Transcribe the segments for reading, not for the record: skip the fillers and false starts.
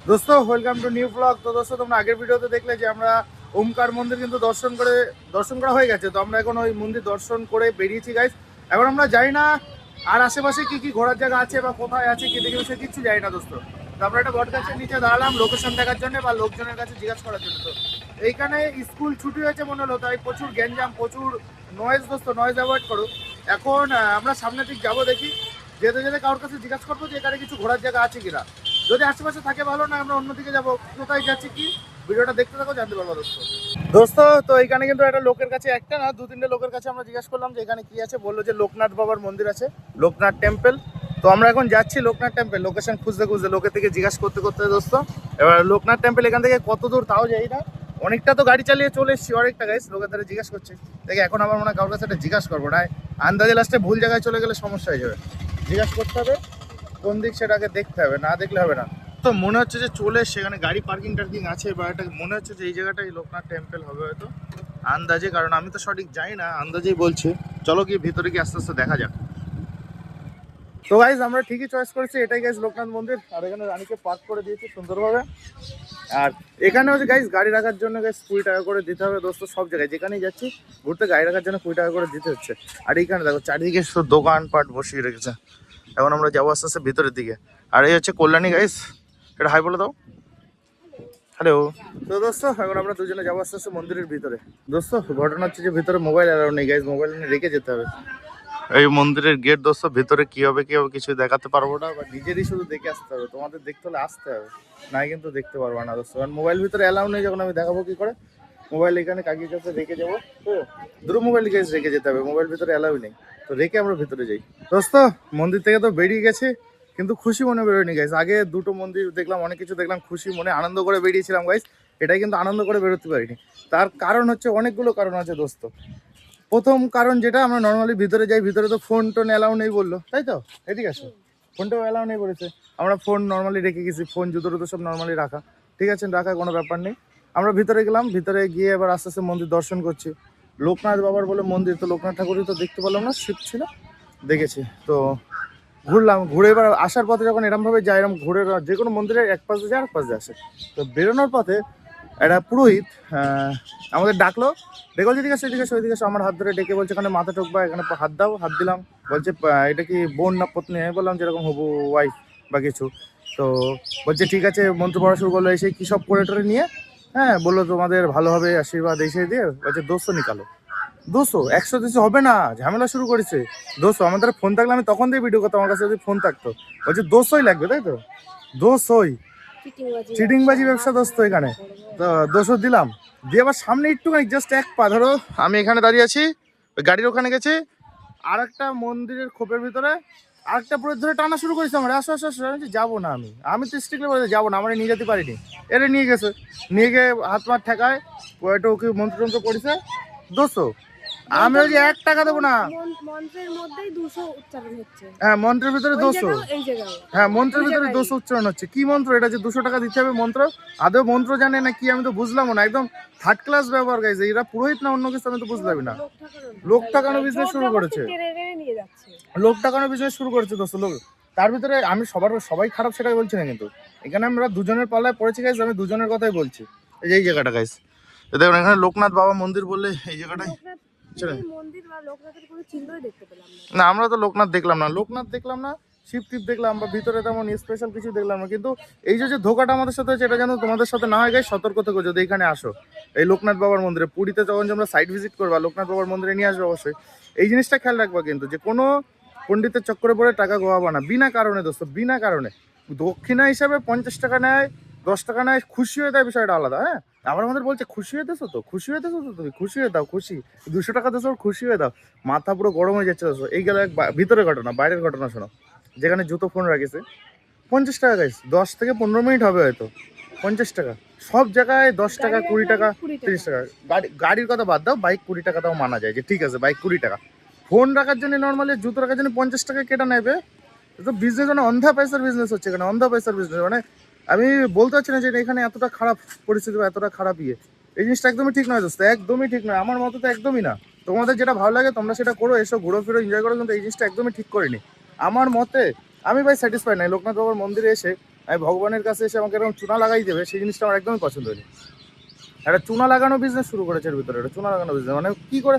দোস্ত welcome to new blog. তো দোস্ত তোমরা আগের ভিডিওতে দেখলে যে আমরা ওমকার মন্দির কিন্তু দর্শন করা হয়ে গেছে। তো আমরা এখন ওই মন্দির দর্শন করে বেরিয়েছি গাইস। এখন আমরা যাই না আর আশেপাশে কি কি ঘোরার জায়গা আছে বা কোথায় আছে কি দেখে সে কিছু যাই না দোস্ত। তো আমরা একটা বট গাছের নিচে দাঁড়ালাম লোকেশন দেখার জন্য বা লোকজনের কাছে জিজ্ঞাসা করার জন্য। তো এইখানে স্কুল ছুটি হয়েছে মনে হলো, তাই প্রচুর গ্যাঞ্জাম, প্রচুর নয়েজ দোস্ত, নয়েজ অ্যাভয়েড করো। এখন আমরা সামনের দিক যাবো, দেখি যেতে যেতে কারোর কাছে জিজ্ঞাসা করবো যে এখানে কিছু ঘোরার জায়গা আছে কিনা। যদি আশেপাশে থাকে ভালো, না আমরা অন্যদিকে যাবো। কোথায় যাচ্ছি কি ভিডিওটা দেখতে থাকো, জানতে পারবো দোস্ত। দোস্ত তো এখানে কিন্তু একটা লোকের কাছে, একটা না দু তিনটে লোকের কাছে আমরা জিজ্ঞাসা করলাম যে এখানে কি আছে। বললো যে লোকনাথ বাবার মন্দির আছে, লোকনাথ টেম্পল। তো আমরা এখন যাচ্ছি লোকনাথ টেম্পল, লোকেশন খুঁজতে খুঁজতে লোকের থেকে জিজ্ঞাসা করতে করতে দোস্ত। এবার লোকনাথ টেম্পল এখান থেকে কত দূর তাও যাই না, অনেকটা তো গাড়ি চালিয়ে চলে এসেছি, অনেকটা গাইস লোকের দ্বারা জিজ্ঞাসা করছি। দেখে এখন আমার মনে হয় কারোর কাছে একটা জিজ্ঞাসা করবো না, আন্দাজে লাস্টে ভুল জায়গায় চলে গেলে সমস্যা হয়ে যাবে। জিজ্ঞাসা করতে হবে কোন দিক, সেটাকে দেখতে হবে, না দেখলে হবে না। তো মনে হচ্ছে যে চলে সেখানে গাড়ি পার্কিং টার্কিং আছে, বা এটা মনে হচ্ছে যে এই জায়গাটাই লোকনাথ টেম্পল হবে হয়তো আন্দাজে, কারণ আমি তো সঠিক যাই না, আন্দাজেই বলছি। চলো গিয়ে ভিতরে গিয়ে আস্তে আস্তে দেখা যাক। তো গাইজ আমরা ঠিকই চয়েস করেছি, এটাই গাইজ লোকনাথ মন্দির। আর এখানে রানীকে পার্ক করে দিয়েছি সুন্দরভাবে। আর এখানে হচ্ছে গাইজ গাড়ি রাখার জন্য গাইজ 20 টাকা করে দিতে হবে দোস্ত। সব জায়গায় যেখানেই যাচ্ছি ঘুরতে গাড়ি রাখার জন্য 20 টাকা করে দিতে হচ্ছে। আর এইখানে দেখো চারিদিকে শুধু দোকানপাট বসিয়ে রেখেছে। এখন আমরা যাবো আস্তে আস্তে ভিতরের দিকে। আর এই হচ্ছে কল্যাণী গাইজ, এটা হাই বলে দাও, হ্যালো। তো দোস্ত এখন আমরা দুজনে যাবো আস্তে আস্তে মন্দিরের ভিতরে। দোস্ত ঘটনা হচ্ছে যে ভিতরে মোবাইল অ্যালাউ নেই গাইজ, মোবাইল নিয়ে রেখে যেতে হবে। এই মন্দিরের গেট দোস্ত, ভিতরে কি হবে কিছু দেখাতে পারবো না, বা নিজেরই শুধু দেখে আসতে হবে। তোমাদের দেখতে হলে আসতে হবে, নাই কিন্তু দেখতে পারবো না দোস্ত, কারণ মোবাইল ভিতরে অ্যালাউ নেই। যখন আমি দেখাবো কি করে, মোবাইল এখানে কাকির কাছে রেখে যাবো। তো দুটো মোবাইল গাইজ রেখে যেতে হবে, মোবাইল ভিতরে অ্যালাউ নেই। তো রেখে আমরা ভিতরে যাই দোস্ত। মন্দির থেকে তো বেরিয়ে গেছে, কিন্তু খুশি মনে বেরোয়নি গাইজ। আগে দুটো মন্দির দেখলাম, অনেক কিছু দেখলাম, খুশি মনে আনন্দ করে বেরিয়েছিলাম গাইজ। এটাই কিন্তু আনন্দ করে বেরোতে পারিনি। তার কারণ হচ্ছে অনেকগুলো কারণ আছে দোস্ত। প্রথম কারণ যেটা, আমরা নর্মালি ভিতরে যাই, ভিতরে তো ফোন টোন অ্যালাউ নেই বললো, তাই তো? এদিকে আসো, ফোনটাও অ্যালাউ নেই বলেছে। আমরা ফোন নর্মালি রেখে গেছি, ফোন জুতো টুতো সব নর্মালি রাখা, ঠিক আছে, রাখা কোনো ব্যাপার নেই। আমরা ভিতরে গেলাম, ভিতরে গিয়ে এবার আস্তে আস্তে মন্দির দর্শন করছি। লোকনাথ বাবার বলে মন্দির, তো লোকনাথ ঠাকুরই তো দেখতে পেলাম না, শিব ছিল, দেখেছি। তো ঘুরলাম, ঘুরে এবার আসার পথে যখন এরমভাবে যাই, এরম ঘুরে যে কোনো মন্দিরের এক পাশ দিয়ে যায় আর এক পাশ দিয়ে আসে। তো বেরোনোর পথে একটা পুরোহিত আমাদের ডাকলো, ডেকে বলছে এদিকে আসো, এদিকে আসো, এদিকে আসো। আমার হাত ধরে ডেকে বলছে এখানে মাথা ঠোকবা, এখানে হাত দাও। হাত দিলাম, বলছে এটা কি বোন না পত্নী? আমি বললাম যেরকম হবু ওয়াইফ বা কিছু। তো বলছে ঠিক আছে, মন্ত্র পড়া শুরু করলো। এসে কী সব করে টরে নিয়ে, হ্যাঁ বললো তোমাদের ভালো হবে আশীর্বাদ এসে দিয়ে। বলছে 200 নিকালো। 200 100 200 হবে না, ঝামেলা শুরু করেছে। 200 আমাদের ফোন থাকলে আমি তখন দিয়ে ভিডিও করতাম, আমার কাছে যদি ফোন থাকতো। বলছে 200ই লাগবে, তাই তো? 200ই চিটিংবাজি ব্যবসা দোস্ত এখানে। তো 200 দিলাম, দিয়ে আবার সামনে একটুখানি জাস্ট এক পা ধরো, আমি এখানে দাঁড়িয়ে আছি, ওই গাড়ির ওখানে গেছে, আর একটা মন্দিরের খোপের ভিতরে আরেকটা পুরো ধরে টানা শুরু করেছে। আমার আসো আসো আসো, আমি যাবো না, আমি তো স্ট্রিক্টলি বলে যাবো না, আমার নিয়ে যেতে পারিনি। এরা নিয়ে গেছে, নিয়ে গিয়ে হাত মার ঠেকায়, ওইটা ওকে মন্ত্রতন্ত্র পড়েছে। 200, আমি ওই যে 1 টাকা দেবো না। মন্ত্রের মধ্যেই 200 উচ্চারণ হচ্ছে। হ্যাঁ মন্ত্রের ভিতরে 200, এই জায়গায় হ্যাঁ মন্ত্রের ভিতরে 200 উচ্চারণ হচ্ছে। কি মন্ত্র এটা যে 200 টাকা দিতে হবে? মন্ত্র আদৌ মন্ত্র জানে না কি, আমি তো বুঝলামও না। একদম থার্ড ক্লাস ব্যবহার গাইছে, এরা পুরোহিত না অন্য কিছু আমি তো বুঝলামই না। লোক টাকানো বিজনেস শুরু করেছে, লোক টাকানো বিজনেস শুরু করেছে দোস্ত লোক। তার ভিতরে আমি সবাই খারাপ সেটা বলছি না, কিন্তু এখানে আমরা দুজনের পাল্লায় পড়েছি গাইস, আমি দুজনের কথাই বলছি। এই যে এই জায়গাটা গাইস, দেখুন এখানে লোকনাথ বাবা মন্দির বললে এই জায়গাটাই। না আমরা তো লোকনাথ দেখলাম না, শিব টিপ দেখলাম, বা ভিতরে তেমন স্পেশাল কিছু দেখলাম না। কিন্তু এই যে ধোকাটা আমাদের সাথে হচ্ছে, এটা যেন তোমাদের সাথে না হয় গাইস, সতর্ক থেকো যদি এখানে আসো এই লোকনাথ বাবার মন্দিরে। পুরীতে যখন আমরা সাইট ভিজিট করবা, লোকনাথ বাবার মন্দিরে নিয়ে আসবে অবশ্যই। এই জিনিসটা খেয়াল রাখবা কিন্তু, যে কোনো পণ্ডিতের চক্করে পড়ে টাকা গোয়াবা না বিনা কারণে দোস্ত, বিনা কারণে। দক্ষিণা হিসাবে 50 টাকা নেয়, 10 টাকা নেয়, খুশি হয়ে দেয়, বিষয়টা আলাদা। হ্যাঁ আবার আমাদের বলছে খুশি হয়ে দেছো তো, খুশি হয়ে দেছো তো, তুমি খুশি হয়ে দাও, খুশি 200 টাকা দেছো, খুশি হয়ে দাও। মাথা পুরো গরম হয়ে যাচ্ছে দোস্ত। এই গেল এক ভিতরের ঘটনা। বাইরের ঘটনা শোনো, যেখানে জুতো ফোন রাখিছে 50 টাকা গাইস, 10 থেকে 15 মিনিট হবে হয়তো। 50 টাকা সব জায়গায়, 10 টাকা 20 টাকা 30 টাকা। গাড়ির কথা বাদ দাও, বাইক 20 টাকা তাও মানা যায়, যে ঠিক আছে বাইক 20 টাকা। ফোন রাখার জন্য নর্মালি, জুতো রাখার জন্য 50 টাকা কেটে নেবে। তো বিজনেস মানে অন্ধা পয়সার বিজনেস হচ্ছে এখানে, অন্ধা পয়সার বিজনেস। মানে আমি বলতে পারছি না যে এখানে এতটা খারাপ পরিস্থিতি বা এতটা খারাপ ইয়ে। এই জিনিসটা একদমই ঠিক নয় দোস্ত, একদমই ঠিক নয়। আমার মতো তো একদমই না। তোমাদের যেটা ভালো লাগে তোমরা সেটা করো, এসো ঘুরো ফিরো এনজয় করো, কিন্তু এই জিনিসটা একদমই ঠিক করিনি আমার মতে। আমি ভাই স্যাটিসফাই নাই লোকনাথ বাবার মন্দিরে এসে। আমি ভগবানের কাছে এসে আমাকে এরকম চুনা লাগাই দেবে, সেই জিনিসটা আমার একদমই পছন্দ হয়নি। একটা চুনা লাগানো বিজনেস শুরু করেছে এর ভিতরে, একটা চুনা লাগানো বিজনেস, মানে কি করে,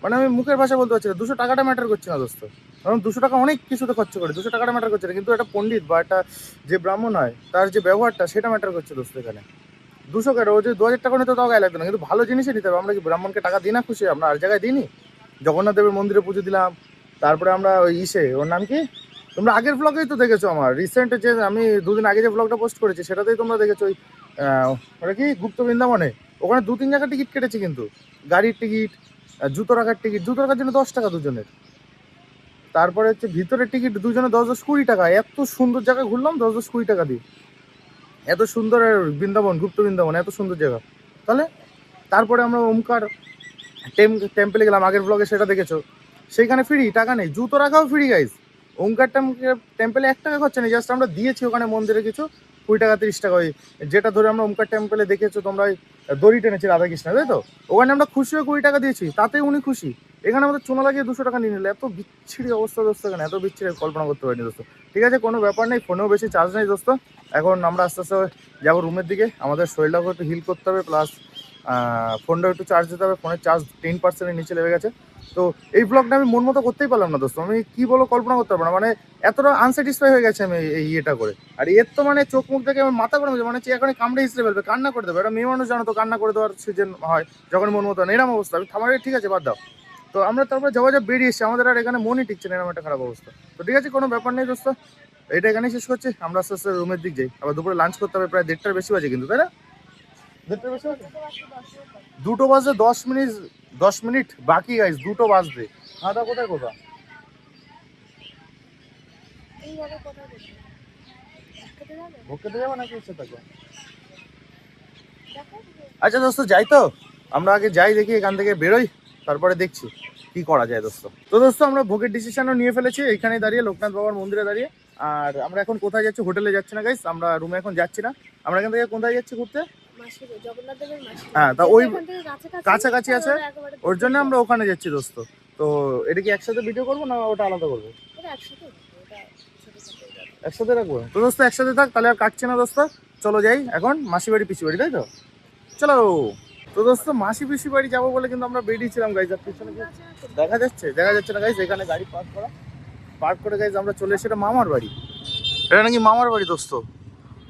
মানে আমি মুখের ভাষা বলতে পারছি না। 200 টাকাটা ম্যাটার করছে না দোস্ত, কারণ 200 টাকা অনেক কিছুতে খরচ করে, 200 টাকাটা ম্যাটার করছে না, কিন্তু একটা পণ্ডিত বা একটা যে ব্রাহ্মণ হয় তার যে ব্যবহারটা সেটা ম্যাটার করছে দোস্ত এখানে। 200 কেন, ও যে 2000 টাকা নিতে তাও গায়ে লাগতো না, কিন্তু ভালো জিনিসই নিতে হবে। আমরা কি ব্রাহ্মণকে টাকা দিই না খুশি, আমরা আর জায়গায় দিইনি? জগন্নাথ দেবের মন্দিরে পুজো দিলাম, তারপরে আমরা ওই ওর নাম কি, তোমরা আগের ব্লগেই তো দেখেছো, আমার রিসেন্ট যে আমি 2 দিন আগে যে ব্লগটা পোস্ট করেছি সেটাতেই তোমরা দেখেছো। ওই ওটা কি গুপ্ত বৃন্দাবনে, ওখানে 2-3 জায়গায় টিকিট কেটেছি, কিন্তু গাড়ির টিকিট, জুতো রাখার টিকিট, জুতো রাখার জন্য 10 টাকা দুজনের, তারপরে হচ্ছে ভিতরের টিকিট দুজনে 10-20 টাকা। এত সুন্দর জায়গা ঘুরলাম 10-20 টাকা দিয়ে, এত সুন্দর বৃন্দাবন, গুপ্ত বৃন্দাবন, এত সুন্দর জায়গা। তাহলে তারপরে আমরা ওমকার টেম্পলে গেলাম, আগের ব্লগে সেটা দেখেছো, সেইখানে ফ্রি, টাকা নেই, জুতো রাখাও ফ্রি গাইজ। ওমকার টেম্পলে 1 টাকা খরচা নেই, জাস্ট আমরা দিয়েছি ওখানে মন্দিরে কিছু 20 টাকা 30 টাকা, ওই যেটা ধরে আমরা ওমকার টেম্পলে দেখেছো তোমরা, ওই দড়ি টেনেছি রাধাকৃষ্ণ, তাই তো, ওখানে আমরা খুশি হয়ে 20 টাকা দিয়েছি, তাতেই উনি খুশি। এখানে আমাদের চুনা লাগিয়ে 200 টাকা নিয়ে নিলে, এত বিচ্ছিরি অবস্থা দোস্ত, এখানে এত বিচ্ছিরি কল্পনা করতে পারিনি দোস্ত। ঠিক আছে, কোনো ব্যাপার নেই, ফোনেও বেশি চার্জ নেই দোস্ত। এখন আমরা আস্তে আস্তে যাবো রুমের দিকে, আমাদের শরীরটাও একটু হিল করতে হবে, প্লাস ফোনটাও একটু চার্জ দিতে হবে, ফোনের চার্জ 10%-এর নিচে লেগে গেছে। তো এই ব্লগটা আমি মন মতো করতেই পারলাম না দোস্ত, আমি কি বলো কল্পনা করতে পারবো না, মানে এতটা আনস্যাটিসফাই হয়ে গেছে আমি এই ইয়েটা করে। আর এর তো মানে চোখ মুখ দেখে আমার মাথা গরম হয়েছে, মানে এখনই কামড়ে হিসেবে ফেলবে, কান্না করে দেবে। এটা মেয়ে মানুষ জানো তো, কান্না করে দেওয়ার সিজন হয় যখন মন মতো না, এরকম অবস্থা। আমি থামারে ঠিক আছে বাদ দাও। তো আমরা তারপরে যোগাযোগ বেরিয়ে এসেছি, আমাদের আর এখানে মনই টিকছে না, এরকম একটা খারাপ অবস্থা। তো ঠিক আছে, কোনো ব্যাপার নেই দোস্ত, এটা এখানেই শেষ করছি, আমরা আস্তে আস্তে রুমের দিক যাই, আবার দুপুরে লাঞ্চ করতে হবে, প্রায় 1:30টার বেশি বাজে কিন্তু, তাই না? 1:30টার বেশি বাজে, 2টো বাজে 10 মিনিট বাকি গাইস, 2টো বাজবে। খাওয়া দাওয়া কোথায় করবা? এইভাবে কোথায় করবে? খেতে যাবে? ভোগ খেতে যাবো নাকি ইচ্ছে থাকবে? দেখো আচ্ছা দোস্ত, যাই তো, আমরা আগে যাই, দেখি এখান থেকে বেরোই, তারপরে দেখছি কি করা যায় দোস্ত। তো দোস্ত, আমরা ভোগের ডিসিশনও নিয়ে ফেলেছি, এইখানে দাঁড়িয়ে লোকনাথ বাবার মন্দিরে দাঁড়িয়ে। আর আমরা এখন কোথায় যাচ্ছি? হোটেলে যাচ্ছি না গাইস, আমরা রুমে এখন যাচ্ছি না, আমরা এখান থেকে কোথায় যাচ্ছি ঘুরতে? মাসির জগন্নাথ দেবের মাসির হ্যাঁ, তা যেহেতু ওই এখান থেকে কাছাকাছি আছে, তাহলে একেবারে ওর জন্য দূরে আমরা ওখানে যাচ্ছি দোস্ত। তো এটা কি একসাথে ভিডিও করবো না ওটা আলাদা করবো? এটা একসাথে এটা ছোট ছোট একসাথে রাখবো তো দোস্ত, একসাথে থাক তাহলে, আর কাটছে না দোস্ত। চলো যাই এখন মাসি বাড়ি পিসি বাড়ি, তাই তো, চলো। তো দোস্ত, মাসি পিসি বাড়ি যাবো বলে কিন্তু আমরা বেরিয়েছিলাম গাইজ, আর পিছনে কি দেখা যাচ্ছে না গাইজ, এখানে গাড়ি পার্ক করে গাইজ আমরা চলে এসে, এটা মামার বাড়ি, এটা নাকি মামার বাড়ি দোস্ত।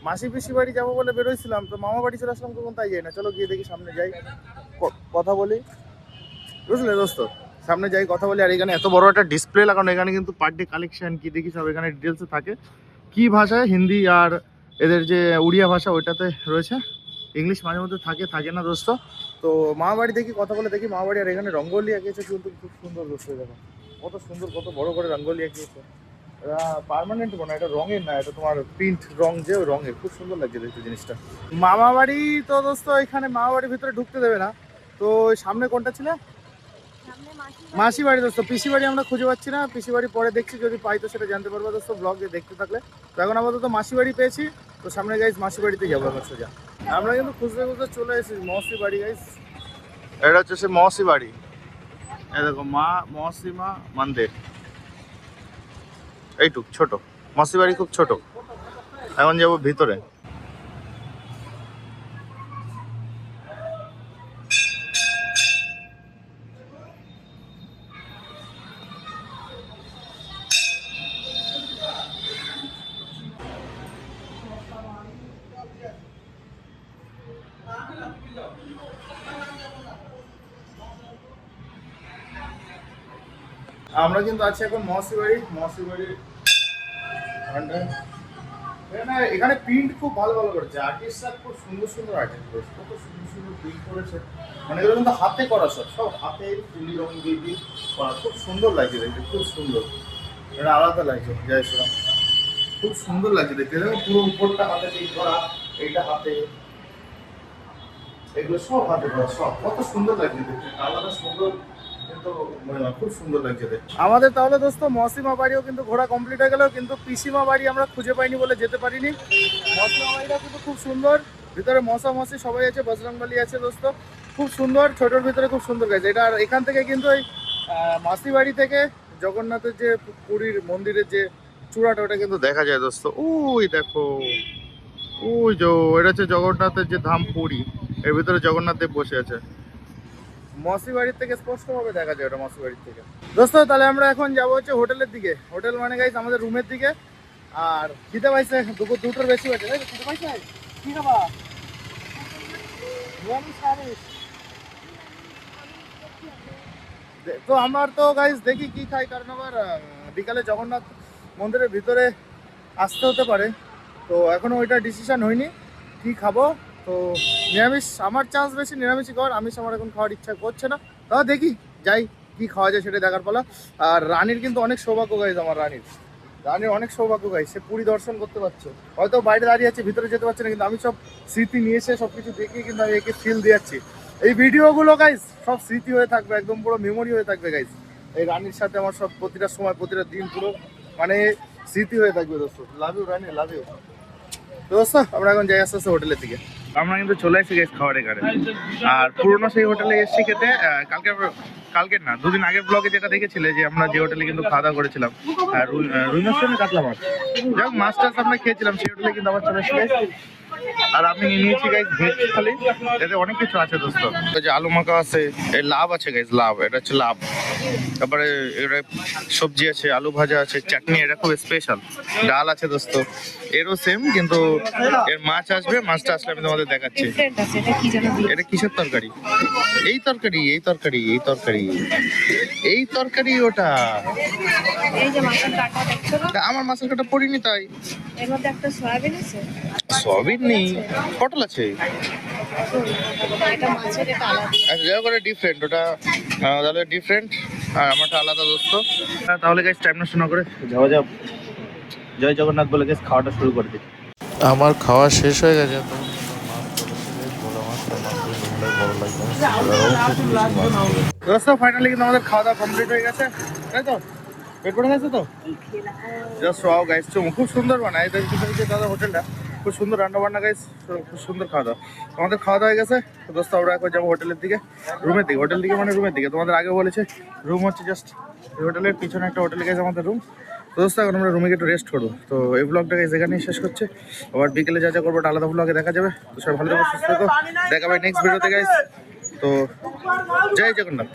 মাসি পিসি বাড়ি যাবো বলে বেরোইছিলাম, তো মামার বাড়ি চলে আসলাম, কখন তাই যাই না, চলো গিয়ে দেখি, সামনে যাই কথা বলি, বুঝলে দোস্ত, সামনে যাই কথা বলি। আর এখানে এত বড় একটা ডিসপ্লে লাগানো, এখানে কিন্তু পার ডে কালেকশন কি দেখি সব এখানে ডিটেলসে থাকে, কি ভাষায়, হিন্দি আর এদের যে উড়িয়া ভাষা ওইটাতে রয়েছে, ইংলিশ মাঝে মধ্যে থাকে না দোস্ত। তো মামা বাড়ি দেখি, কথা বলে দেখি মামা বাড়ি। আর এখানে রঙ্গোলি আঁকিয়েছে কিন্তু খুব সুন্দর দোস্ত, দেখো কত সুন্দর, কত বড় করে রঙ্গোলি আঁকিয়েছে। এটা পার্মানেন্ট না, এটা রঙের না, এটা তোমার প্রিন্ট রং, যে ওই রঙের, খুব সুন্দর লাগছে দেখতে জিনিসটা। মামা বাড়ি তো দোস্ত, এখানে মামা বাড়ির ভিতরে ঢুকতে দেবে না, তো ওই সামনে কোনটা ছিল? সামনে মাসি বাড়ি দোস্ত। পিসি বাড়ি আমরা খুঁজে পাচ্ছি না, পিসি বাড়ি পরে দেখছি, যদি পাই তো সেটা জানতে পারবো দোস্ত ব্লগে দেখতে থাকলে। তো এখন আপাতত মাসি বাড়ি পেয়েছি, তো সামনে গাইজ মাসি বাড়িতে যাবো এখন সোজা। আমরা কিন্তু খুঁজতে খুঁজতে চলে এসেছি মৌসি বাড়ি গাইজ, এটা হচ্ছে সে মৌসি বাড়ি, এই দেখো মৌসিমা মন্দির, এইটুক ছোট মৌসি বাড়ি, খুব ছোট। এখন যাবো ভিতরে। আমরা কিন্তু আছি এখন মৌসি বাড়ির এখানে প্রিন্ট খুব ভালো করেছে, আর্টিস্টরা খুব সুন্দর আর্টিস্ট করেছে, কত সুন্দর প্রিন্ট করেছে, মানে এগুলো কিন্তু হাতে করা, সব হাতে তুলি রং দিয়ে করা, খুব সুন্দর লাগছে দেখতে, খুব সুন্দর, এটা আলাদা লাগছে জয় শ্রীরাম, খুব সুন্দর লাগছে দেখতে, দেখো পুরো উপরটা হাতে প্রিন্ট করা, এইটা হাতে, এগুলো সব হাতে করা, সব কত সুন্দর লাগছে দেখতে, আলাদা সুন্দর, কিন্তু খুব সুন্দর লাগছে দেখতে। আমাদের তাহলে দোস্ত মৌসিমা বাড়িও কিন্তু ঘোরা কমপ্লিট হয়ে গেল, কিন্তু পিসিমা বাড়ি আমরা খুঁজে পাইনি বলে যেতে পারিনি। মৌসিমা বাড়িটা কিন্তু খুব সুন্দর, ভিতরে মশা সবাই আছে, বজরংবলী আছে দোস্ত, খুব সুন্দর, ছোটোর ভিতরে খুব সুন্দর গেছে এটা। আর এখান থেকে কিন্তু ওই মাসি বাড়ি থেকে জগন্নাথের যে পুরীর মন্দিরের যে চূড়াটা ওটা কিন্তু দেখা যায় দোস্ত। ওই দেখো, ওই যে এটা হচ্ছে জগন্নাথের যে ধাম পুরী, এর ভিতরে জগন্নাথ দেব বসে আছে। মসি বাড়ির থেকে স্পষ্ট ভাবে দেখা যায় ওটা, মসি বাড়ির থেকে। দোস্ত তাহলে আমরা এখন যাবো হচ্ছে হোটেলের দিকে। হোটেল মানে গাইস আমাদের রুমের দিকে। আর খিদে পাইছে, দুপুর 2টোর বেশি বাজে। তাই তো? খিদে পাইছে? কি খাবা? নিরামিষ আমিষ? তো আমার তো গাইস দেখি কি খাই, কারণ আবার বিকালে জগন্নাথ মন্দিরের ভিতরে আসতে হতে পারে। তো এখনো ওইটা ডিসিশন হয়নি কি খাবো। তো নিরামিষ আমার চান্স বেশি, নিরামিষই খাওয়ার। আমিষ আমার এখন খাওয়ার ইচ্ছা করছে না। তাও দেখি যাই কি খাওয়া যায় সেটা দেখার পালা। আর রানীর কিন্তু অনেক সৌভাগ্য গাইজ, আমার রানীর অনেক সৌভাগ্য গাইজ, সে পুরী দর্শন করতে পারছে। হয়তো বাইরে দাঁড়িয়ে আছে, ভিতরে যেতে পারছে না, কিন্তু আমি সব স্মৃতি নিয়ে এসে সব কিছু দেখিয়ে কিন্তু আমি একে ফিল দিয়েছি। এই ভিডিওগুলো গাইজ সব স্মৃতি হয়ে থাকবে, একদম পুরো মেমোরি হয়ে থাকবে গাইজ। এই রানীর সাথে আমার সব প্রতিটা সময়, প্রতিটা দিন পুরো মানে স্মৃতি হয়ে থাকবে দোস্ত। Love you Rani, love you. দোস্ত আমরা এখন যাই আস্তে আস্তে হোটেলের দিকে। আমরা কিন্তু চলে আসছি গেছি খাওয়ার এখানে। আর পুরোনো সেই হোটেলে এসেছি খেতে। কালকে না, 2 দিন আগের ব্লগে যেটা দেখেছিলে যে আমরা যে হোটেলে কিন্তু খাওয়া দাওয়া করেছিলাম, রুই মাছ না কাতলা মাছ, যাই হোক মাছ টাছ আমরা খেয়েছিলাম, সেই হোটেলে কিন্তু আবার চলে এসেছি। আর আমি নিয়ে নিয়েছি গাইস ভেজ থালি, এতে অনেক কিছু আছে দোস্ত। এই যে আলু মাখা আছে, এই লাভ আছে গাইস, লাভ, এটা হচ্ছে লাভ। তারপরে এটা সবজি আছে, আলু ভাজা আছে, চাটনি, এটা খুব স্পেশাল। ডাল আছে দোস্ত, এরও সেম, কিন্তু এর মাছ আসবে, মাছটা আসলে আমি তোমাদের দেখাচ্ছি। এটা কিসের তরকারি? এই তরকারি, এই তরকারি, এই তরকারি, এই তরকারি ওটা। এই যে মাছের কাটা দেখছো না, আমার মাছের কাটা পড়িনি তাই। এর মধ্যে একটা সয়াবিন আছে, সয়াবিন নেই, পটল আছে। এটা মাছের, এটা আলাদা। আচ্ছা যাই করে ডিফারেন্ট ওটা, তাহলে ডিফারেন্ট আর আমারটা আলাদা দোস্ত। তাহলে গাইস টাইম নষ্ট না করে যাওয়া যাক, জয় জগন্নাথ বলে গাইস খাওয়াটা শুরু করে দিই। আমার খাওয়া শেষ হয়ে গেছে। দোস্ত ফাইনালি কিন্তু আমাদের খাওয়া দাওয়া কমপ্লিট হয়ে গেছে, তাই তো? পেট ভরে গেছে তো? জাস্ট ওয়াও গাইস, খুব সুন্দর বানায় এটা দাদা হোটেলটা, খুব সুন্দর রান্না বান্না গাইস, খুব সুন্দর খাওয়া দাওয়া। আমাদের খাওয়া দাওয়া হয়ে গেছে তো দোস্ত, আমরা এখন যাবো হোটেলের দিকে, রুমের দিকে। হোটেল দিকে মানে রুমের দিকে, তোমাদের আগে বলেছে রুম হচ্ছে জাস্ট হোটেলের পিছনে একটা হোটেলে গেছে আমাদের রুম। তো দোস্ত এখন আমরা রুমে একটু রেস্ট করবো। তো এই ব্লগটা গাইস এখানেই শেষ করছে। আবার বিকেলে যা যা করবো আলাদা ব্লগে দেখা যাবে। তো সবাই ভালো থাকো, সুস্থ থাকো, দেখা হবে নেক্সট ভিডিওতে গাইস। তো জয় জগন্নাথ।